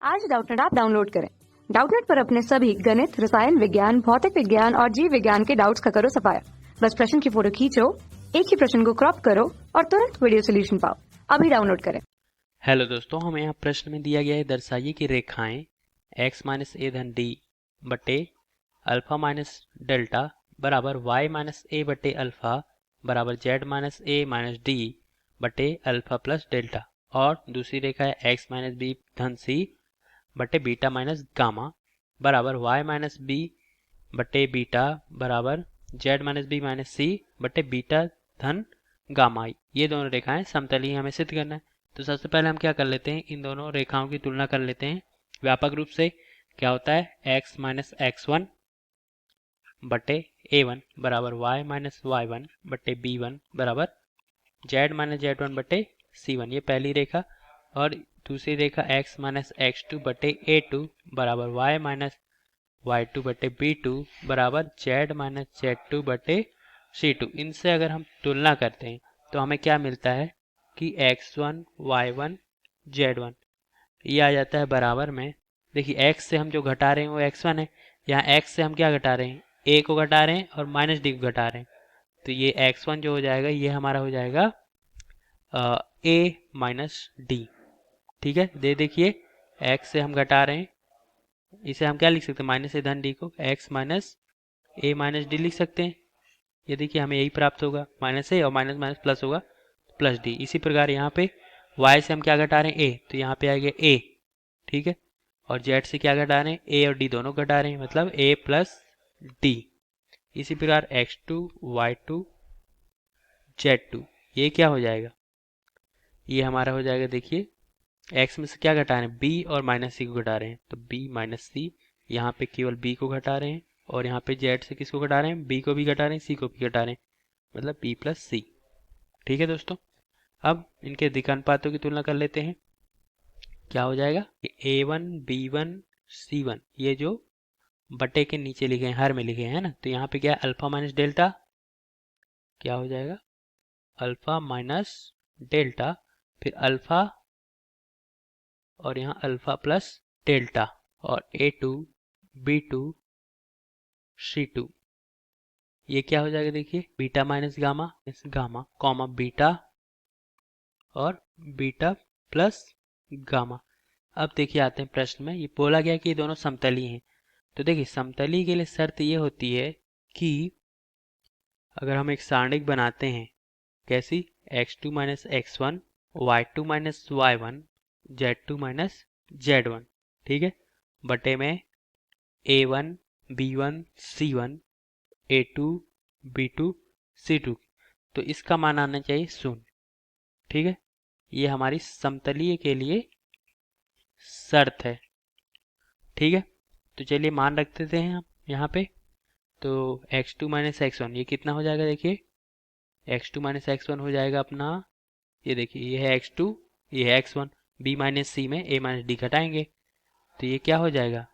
आज Doubtnut app download करें। Doubtnut पर अपने सभी गणित, रसायन विज्ञान, भौतिक विज्ञान और जीव विज्ञान के डाउट्स का करो सफाया। बस प्रश्न की फोटो खींचो, एक ही प्रश्न को क्रॉप करो और तुरंत वीडियो सोल्यूशन पाओ। अभी डाउनलोड करें। हेलो दोस्तों, हमें यहाँ प्रश्न में दिया गया है, दर्शाइए कि रेखाएं x माइनस ए धन डी बटे अल्फा माइनस डेल्टा बराबर y माइनस ए बटे अल्फा बराबर z माइनस ए माइनस डी बटे अल्फा प्लस डेल्टा, और दूसरी रेखा है x माइनस बी धन सी बटे बीटा माइनस गामा बराबर y माइनस बी बटे बीटा बराबर z माइनस बी माइनस सी बटे बीटा धन गामा। ये दोनों रेखाएं समतलीय हमें सिद्ध करना है। तो सबसे पहले हम क्या कर लेते हैं, इन दोनों रेखाओं की तुलना कर लेते हैं व्यापक रूप से। क्या होता है, x माइनस एक्स वन बटे ए वन बराबर y माइनस वाई वन बटे बी वन बराबर z माइनस जेड वन बटे सी वन, ये पहली रेखा। और दूसरी रेखा x माइनस एक्स टू बटे ए टू बराबर y माइनस वाई टू बटे बी टू बराबर z माइनस जेड टू बटे सी टू। इनसे अगर हम तुलना करते हैं तो हमें क्या मिलता है कि x1 y1 z1 ये आ जाता है बराबर में। देखिए x से हम जो घटा रहे हैं वो x1 है, यहाँ x से हम क्या घटा रहे हैं, a को घटा रहे हैं और माइनस डी को घटा रहे हैं। तो ये x1 जो हो जाएगा ये हमारा हो जाएगा a माइनस डी। ठीक है, देखिए x से हम घटा रहे हैं, इसे हम क्या लिख सकते हैं, माइनस ए धन डी को x माइनस ए माइनस डी लिख सकते हैं। ये देखिए हमें यही प्राप्त होगा, माइनस ए और माइनस माइनस प्लस होगा प्लस डी। इसी प्रकार यहाँ पे y से हम क्या घटा रहे हैं, a, तो यहाँ पे आएगा a। ठीक है, और z से क्या घटा रहे हैं, a और d दोनों घटा रहे हैं, मतलब a प्लस डी। इसी प्रकार x2 y2 z2 ये क्या हो जाएगा, ये हमारा हो जाएगा, देखिए x में से क्या घटा रहे हैं, b और माइनस सी को घटा रहे हैं, तो b माइनस सी, यहाँ पे केवल b को घटा रहे हैं, और यहाँ पे z से किसको घटा रहे हैं, b को भी घटा रहे हैं, c को भी घटा रहे हैं, मतलब b प्लस सी। ठीक है दोस्तों, अब इनके दिक्अनुपातों की तुलना कर लेते हैं। क्या हो जाएगा, a1 b1 c1 ये जो बटे के नीचे लिखे हैं, हर में लिखे हैं ना, तो यहाँ पे क्या है, अल्फा माइनस डेल्टा, क्या हो जाएगा, अल्फा माइनस डेल्टा, फिर अल्फा और यहाँ अल्फा प्लस डेल्टा, और a2 b2 c2 ये क्या हो जाएगा, देखिए beta minus gamma gamma comma beta और बीटा प्लस गामा। अब देखिए आते हैं प्रश्न में, ये बोला गया कि ये दोनों समतली हैं। तो देखिए समतली के लिए शर्त ये होती है कि अगर हम एक सारणिक बनाते हैं, कैसी, x2 minus X one, y2 minus Y one, z2 minus z1, ठीक है, बटे में a1 b1 c1 a2 b2 c2, तो इसका मान आना चाहिए 0। ठीक है, ये हमारी समतलीय के लिए शर्त है। ठीक है, तो चलिए मान रख देते हैं हम यहाँ पे। तो x2 माइनस एक्स वन ये कितना हो जाएगा, देखिए x2 माइनस एक्स वन हो जाएगा अपना, ये देखिए ये है x2 ये है x1, b माइनस सी में a माइनस डी घटाएंगे तो ये क्या हो जाएगा,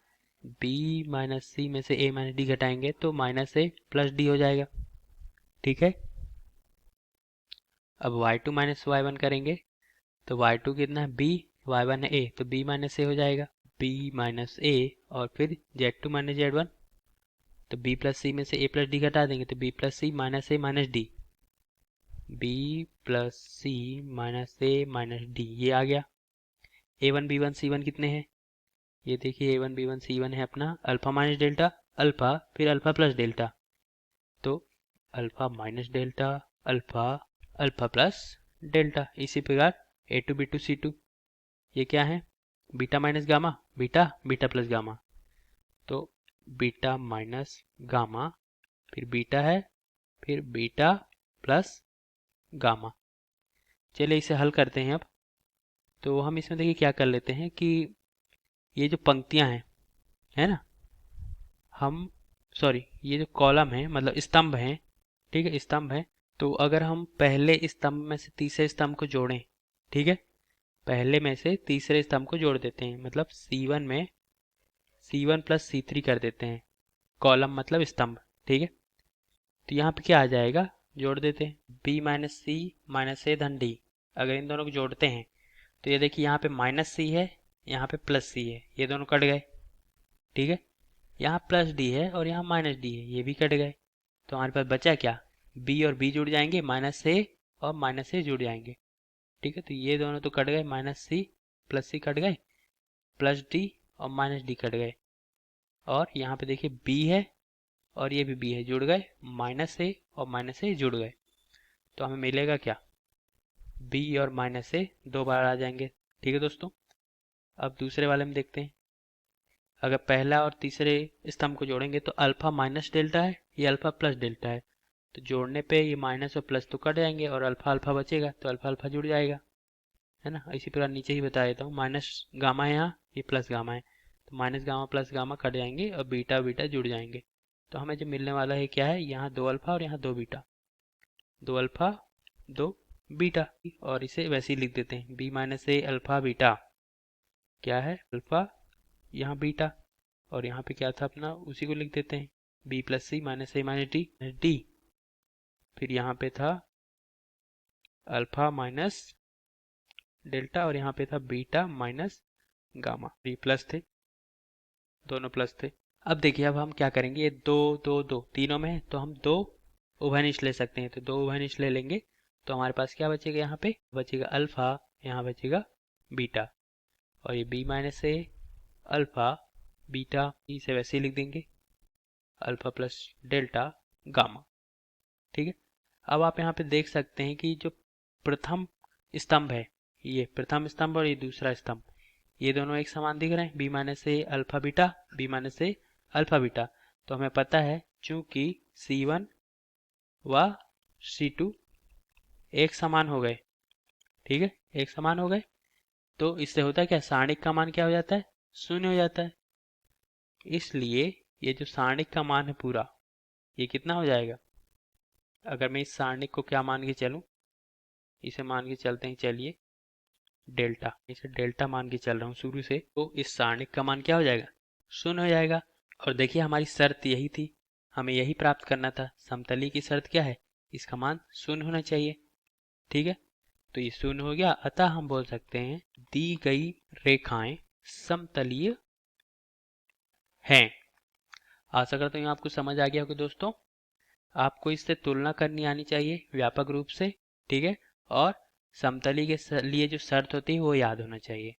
b माइनस सी में से a माइनस डी घटाएंगे तो माइनस a प्लस डी हो जाएगा। ठीक है, अब y2 माइनस वाई वन करेंगे तो y2 कितना है b, y1 है a, तो b माइनस a हो जाएगा, b माइनस a, और फिर z2 माइनस z1, तो b प्लस सी में से a प्लस डी घटा देंगे तो b plus C minus a minus D, b plus C minus a minus D ये आ गया। a1 b1 c1 कितने हैं, ये देखिए a1 b1 c1 है अपना अल्फा माइनस डेल्टा अल्फा फिर अल्फा प्लस डेल्टा, तो alpha minus delta alpha alpha plus delta. इसी प्रकार a2 b2 c2 ये क्या है, beta minus gamma beta beta plus gamma, तो बीटा माइनस गामा फिर बीटा है फिर बीटा प्लस गामा। चलिए इसे हल करते हैं अब। तो हम इसमें देखिए क्या कर लेते हैं कि ये जो पंक्तियां हैं, है ना, हम ये जो कॉलम है मतलब स्तंभ हैं, ठीक है स्तंभ है, तो अगर हम पहले स्तंभ में से तीसरे स्तंभ को जोड़ें, ठीक है, पहले में से तीसरे स्तंभ को जोड़ देते हैं, मतलब C1 में C1 प्लस C3 कर देते हैं, कॉलम मतलब स्तंभ। ठीक है, तो यहाँ पे क्या आ जाएगा, जोड़ देते हैं b माइनस सी माइनस ए धन डी। अगर इन दोनों को जोड़ते हैं तो ये देखिए यहाँ पे माइनस सी है यहाँ पे प्लस सी है, ये दोनों कट गए। ठीक है, यहाँ प्लस डी है और यहाँ माइनस डी है, ये भी कट गए। तो हमारे पास बचा क्या, बी और बी जुड़ जाएंगे, माइनस ए और माइनस ए जुड़ जाएंगे। ठीक है, तो ये दोनों तो कट गए, माइनस सी प्लस सी कट गए, प्लस डी और माइनस डी कट गए। और यहाँ पे देखिए बी है और ये भी बी है, जुड़ गए, माइनस ए और माइनस ए जुड़ गए। तो हमें मिलेगा क्या, बी और माइनस ए 2 बार आ जाएंगे। ठीक है दोस्तों, अब दूसरे वाले में देखते हैं। अगर पहला और तीसरे स्तंभ को जोड़ेंगे तो अल्फा माइनस डेल्टा है, ये अल्फा प्लस डेल्टा है। तो जोड़ने पे ये माइनस और प्लस तो कट जाएंगे और अल्फा अल्फा बचेगा, तो अल्फा अल्फा जुड़ जाएगा, है ना। इसी प्रकार नीचे ही बता देता हूँ, माइनस गामा है यहाँ, ये प्लस गामा है, तो minus gamma plus gamma cut जाएंगे और बीटा बीटा जुड़ जाएंगे। तो हमें जो मिलने वाला है क्या है, यहाँ 2 अल्फा और यहाँ 2 बीटा, 2 अल्फा 2 बीटा। और इसे वैसे ही लिख देते हैं, बी माइनस ए अल्फा बीटा क्या है, अल्फा यहाँ बीटा, और यहाँ पे क्या था अपना, उसी को लिख देते हैं, बी प्लस सी माइनस ए माइनस डी डी। फिर यहाँ पे था अल्फा माइनस डेल्टा और यहाँ पे था बीटा माइनस गामा, ये प्लस थे, दोनों प्लस थे। अब देखिए, अब हम क्या करेंगे, ये 2 2 2 तीनों में है, तो हम 2 उभयनिष्ठ ले सकते हैं। तो 2 उभयनिष्ठ ले लेंगे तो हमारे पास क्या बचेगा, यहाँ पे बचेगा अल्फा, यहाँ बचेगा बीटा, और ये बी माइनस ए अल्फा बीटा, इसे वैसे ही लिख देंगे, अल्फा प्लस डेल्टा गामा। ठीक है, अब आप यहाँ पे देख सकते हैं कि जो प्रथम स्तंभ है, ये प्रथम स्तंभ और ये दूसरा स्तंभ, ये दोनों एक समान दिख रहे हैं, बी माइनस ए अल्फा बीटा, बी माइनस ए अल्फा बीटा। तो हमें पता है चूंकि C1 व C2 एक समान हो गए, ठीक है, एक समान हो गए, तो इससे होता है क्या, सारणिक का मान क्या हो जाता है, 0 हो जाता है। इसलिए ये जो सारणिक का मान है पूरा, ये कितना हो जाएगा, अगर मैं इस सारणिक को क्या मान के चलूं, इसे मान के चलते हैं, चलिए डेल्टा, इसे डेल्टा मान के चल रहा हूँ शुरू से, तो इस सारणिक का मान क्या हो जाएगा, 0 हो जाएगा। और देखिए हमारी शर्त यही थी, हमें यही प्राप्त करना था, समतली की शर्त क्या है, इसका मान 0 होना चाहिए। ठीक है, तो ये 0 हो गया, अतः हम बोल सकते हैं दी गई रेखाएं समतलीय हैं। आशा करता हूँ आपको समझ आ गया होगा दोस्तों। आपको इससे तुलना करनी आनी चाहिए व्यापक रूप से, ठीक है, और समतली के लिए जो शर्त होती है वो याद होना चाहिए,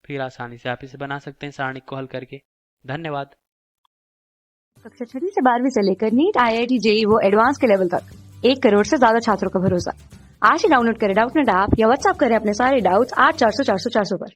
फिर आसानी से आप इसे बना सकते हैं सारणिक को हल करके। धन्यवाद। कक्षा 6वीं से 12वीं से लेकर नीट, IIT, JEE वो एडवांस के लेवल तक 1 करोड़ से ज्यादा छात्रों का भरोसा। आज ही डाउनलोड करें डाउटनेट ऐप या व्हाट्सएप करें अपने सारे डाउट्स 8400 400 400 पर।